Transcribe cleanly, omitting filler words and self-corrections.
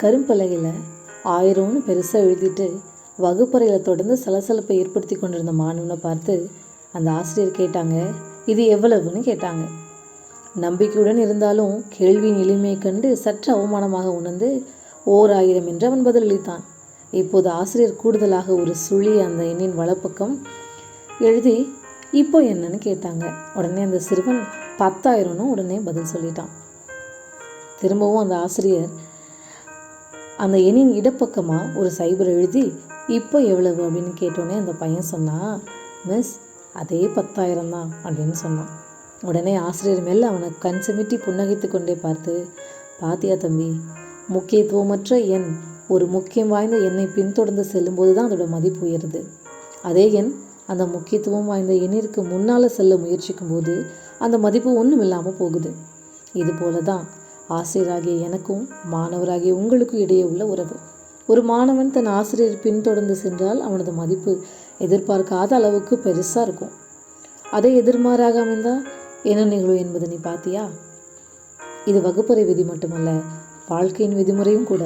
கரும்பலகையில் 1000ன்னு பெருசாக எழுதிட்டு வகுப்பறையில் தொடர்ந்து சலசலப்பை ஏற்படுத்தி கொண்டிருந்த மாணவனை பார்த்து அந்த ஆசிரியர் கேட்டாங்க, இது எவ்வளவுன்னு கேட்டாங்க. நம்பிக்கையுடன் இருந்தாலும் கேள்வியின் எளிமையை கண்டு சற்று அவமானமாக உணர்ந்து 1000 என்று அவன் பதிலளித்தான். இப்போது ஆசிரியர் கூடுதலாக ஒரு சுழி அந்த எண்ணின் வலப்பக்கம் எழுதி இப்போ என்னன்னு கேட்டாங்க. உடனே அந்த சிறுவன் 10,000ன்னு உடனே பதில் சொல்லிட்டான். திரும்பவும் அந்த ஆசிரியர் அந்த எண்ணின் இடப்பக்கமாக ஒரு சைபர் எழுதி இப்போ எவ்வளவு அப்படின்னு கேட்டோடனே அந்த பையன் சொன்னான், மிஸ் அதே 10,000 தான் அப்படின்னு சொன்னான். உடனே ஆசிரியர் மேலே அவனை கண் சிமிட்டி புன்னகைத்து கொண்டே பார்த்து, பாத்தியா தம்பி, முக்கியத்துவமற்ற எண் ஒரு முக்கியம் வாய்ந்த எண்ணை பின்தொடர்ந்து செல்லும்போது தான் அதோட மதிப்பு உயருது. அதே எண் அந்த முக்கியத்துவம் வாய்ந்த எண்ணிற்கு முன்னால் செல்ல முயற்சிக்கும் போது அந்த மதிப்பு ஒன்றும் இல்லாமல் போகுது. இது போல தான் ஆசிரியராகிய எனக்கும் மாணவராகிய உங்களுக்கும் இடையே உள்ள உறவு. ஒரு மாணவன் தன் ஆசிரியர் பின்தொடர்ந்து சென்றால் அவனது மதிப்பு எதிர்பார்க்காத அளவுக்கு பெருசாக இருக்கும். அதை எதிர்மாறாக அமைந்தால் என்ன நிகழும் என்பதை நீ பார்த்தியா? இது வகுப்பறை விதி மட்டுமல்ல, வாழ்க்கையின் விதிமுறையும் கூட.